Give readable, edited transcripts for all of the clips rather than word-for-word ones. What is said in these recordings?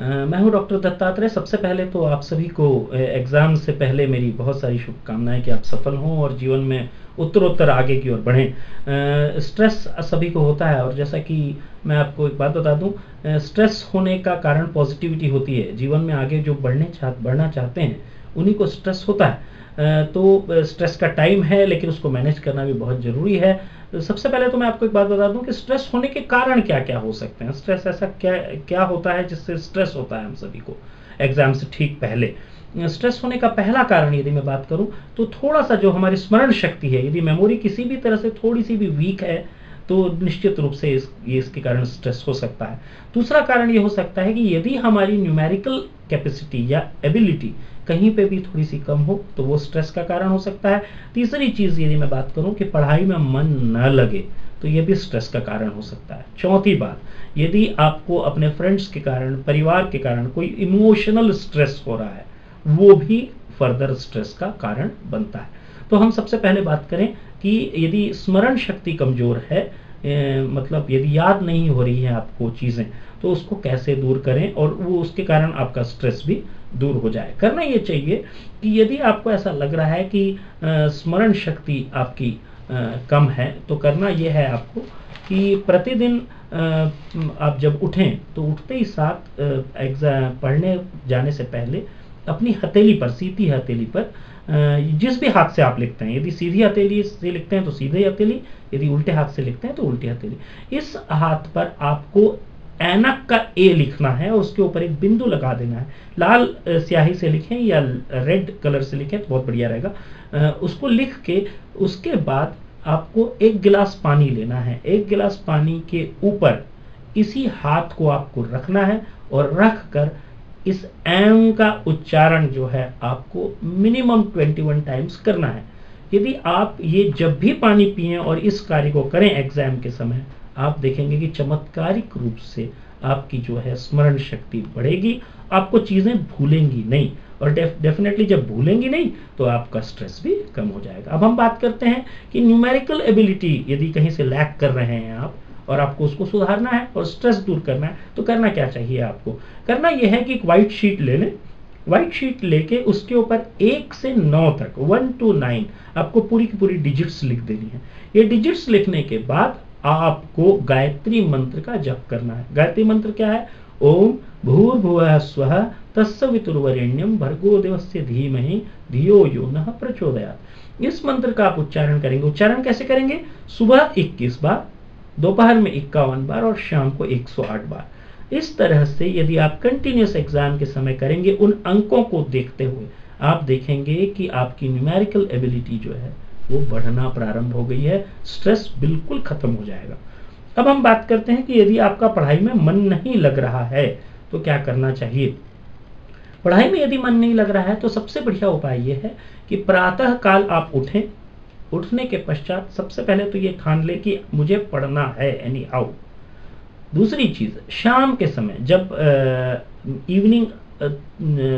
मैं हूं डॉक्टर दत्तात्रेय। सबसे पहले तो आप सभी को एग्ज़ाम से पहले मेरी बहुत सारी शुभकामनाएं कि आप सफल हों और जीवन में उत्तरोत्तर आगे की ओर बढ़ें। स्ट्रेस सभी को होता है और जैसा कि मैं आपको एक बात बता दूं, स्ट्रेस होने का कारण पॉजिटिविटी होती है। जीवन में आगे जो बढ़ना चाहते हैं उन्हीं को स्ट्रेस होता है। तो स्ट्रेस का टाइम है, लेकिन उसको मैनेज करना भी बहुत ज़रूरी है। सबसे पहले तो मैं आपको एक बात बता दूं कि स्ट्रेस होने के कारण क्या क्या हो सकते हैं। स्ट्रेस ऐसा क्या क्या होता है जिससे स्ट्रेस होता है हम सभी को एग्जाम से ठीक पहले। स्ट्रेस होने का पहला कारण यदि मैं बात करूं तो थोड़ा सा जो हमारी स्मरण शक्ति है, यदि मेमोरी किसी भी तरह से थोड़ी सी भी वीक है तो निश्चित रूप से ये इसके कारण स्ट्रेस हो सकता है। दूसरा कारण ये हो सकता है कि यदि हमारी न्यूमेरिकल कैपेसिटी या एबिलिटी कहीं पे भी थोड़ी सी कम हो तो वो स्ट्रेस का कारण हो सकता है। तीसरी चीज यदि मैं बात करूं कि पढ़ाई में मन न लगे तो ये भी स्ट्रेस का कारण हो सकता है। चौथी बात, यदि आपको अपने फ्रेंड्स के कारण, परिवार के कारण कोई इमोशनल स्ट्रेस हो रहा है, वो भी फर्दर स्ट्रेस का कारण बनता है। तो हम सबसे पहले बात करें कि यदि स्मरण शक्ति कमजोर है, मतलब यदि याद नहीं हो रही है आपको चीजें, तो उसको कैसे दूर करें और वो उसके कारण आपका स्ट्रेस भी दूर हो जाए। करना ये चाहिए कि यदि आपको ऐसा लग रहा है कि स्मरण शक्ति आपकी कम है, तो करना ये है आपको कि प्रतिदिन आप जब उठें तो उठते ही साथ एग्जाम पढ़ने जाने से पहले अपनी हथेली पर, सीधी हथेली पर, जिस भी हाथ से आप लिखते हैं, यदि सीधी हथेली से लिखते हैं तो सीधी हथेली, यदि उल्टे हाथ से लिखते हैं तो उल्टी हथेली, इस हाथ पर आपको ऐनक का ए लिखना है और उसके ऊपर एक बिंदु लगा देना है। लाल स्याही से लिखें या रेड कलर से लिखें तो बहुत बढ़िया रहेगा। उसको लिख के उसके बाद आपको एक गिलास पानी लेना है। एक गिलास पानी के ऊपर इसी हाथ को आपको रखना है और रख कर इस एम का उच्चारण जो है आपको मिनिमम 21 टाइम्स करना है। यदि आप ये जब भी पानी पिएं और इस कार्य को करें एग्जाम के समय, आप देखेंगे कि चमत्कारिक रूप से आपकी जो है स्मरण शक्ति बढ़ेगी, आपको चीजें भूलेंगी नहीं, और डेफिनेटली जब भूलेंगी नहीं तो आपका स्ट्रेस भी कम हो जाएगा। अब हम बात करते हैं कि न्यूमेरिकल एबिलिटी यदि कहीं से लैक कर रहे हैं आप और आपको उसको सुधारना है और स्ट्रेस दूर करना है, तो करना क्या चाहिए आपको? करना यह है कि एक व्हाइट शीट ले लें। व्हाइट शीट लेके उसके ऊपर 1 से 9 तक, 1 to 9 आपको पूरी की पूरी डिजिट्स लिख देनी है। ये डिजिट्स लिखने के बाद आपको गायत्री मंत्र का जप करना है। गायत्री मंत्र क्या है? ओम भूर्भुवः स्वः तत्सवितुर्वरेण्यं भर्गो देवस्य धीमहि धियो यो नः प्रचोदयात्। इस मंत्र का आप उच्चारण करेंगे। उच्चारण कैसे करेंगे? सुबह 21 बार, दोपहर में 51 बार और शाम को 108 बार। इस तरह से यदि आप कंटिन्यूस एग्जाम के समय करेंगे, उन अंकों को देखते हुए आप देखेंगे कि आपकी न्यूमेरिकल एबिलिटी जो है वो बढ़ना प्रारंभ हो गई है। स्ट्रेस बिल्कुल खत्म हो जाएगा। अब हम बात करते हैं कि यदि आपका पढ़ाई में मन नहीं लग रहा है तो क्या करना चाहिए। पढ़ाई में यदि मन नहीं लग रहा है तो सबसे बढ़िया उपाय यह है कि प्रातः काल आप उठें। उठने के पश्चात सबसे पहले तो ये ठान ले कि मुझे पढ़ना है एनी हाउ। दूसरी चीज, शाम के समय जब इवनिंग,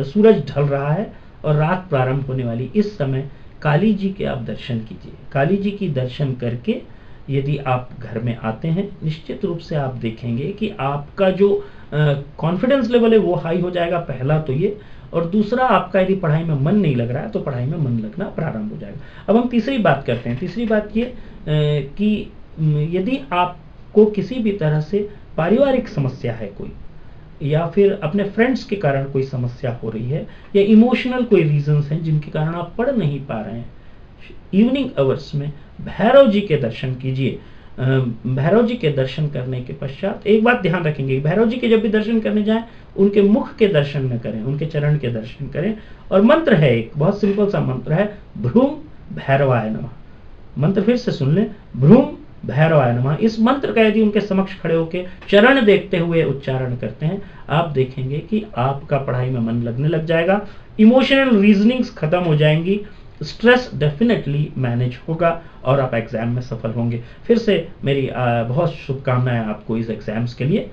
सूरज ढल रहा है और रात प्रारंभ होने वाली, इस समय काली जी के आप दर्शन कीजिए। काली जी की दर्शन करके यदि आप घर में आते हैं, निश्चित रूप से आप देखेंगे कि आपका जो कॉन्फिडेंस लेवल है वो हाई हो जाएगा, पहला तो ये। और दूसरा, आपका यदि पढ़ाई में मन नहीं लग रहा है तो पढ़ाई में मन लगना प्रारंभ हो जाएगा। अब हम तीसरी बात करते हैं। तीसरी बात ये कि यदि आपको किसी भी तरह से पारिवारिक समस्या है कोई, या फिर अपने फ्रेंड्स के कारण कोई समस्या हो रही है, या इमोशनल कोई रीजंस हैं जिनके कारण आप पढ़ नहीं पा रहे हैं, इवनिंग आवर्स में भैरव जी के दर्शन कीजिए। भैरव जी के दर्शन करने के पश्चात एक बात ध्यान रखेंगे, भैरव जी के जब भी दर्शन करने जाएं उनके मुख के दर्शन न करें, उनके चरण के दर्शन करें। और मंत्र है, एक बहुत सिंपल सा मंत्र है, भ्रूम भैरवाय नमः। मंत्र फिर से सुन लें, भ्रूम भैरवाय नमः। इस मंत्र का यदि उनके समक्ष खड़े होकर चरण देखते हुए उच्चारण करते हैं, आप देखेंगे कि आपका पढ़ाई में मन लगने लग जाएगा, इमोशनल रीजनिंग्स खत्म हो जाएंगी, स्ट्रेस डेफिनेटली मैनेज होगा और आप एग्जाम में सफल होंगे। फिर से मेरी बहुत शुभकामनाएं आपको इस एग्जाम्स के लिए।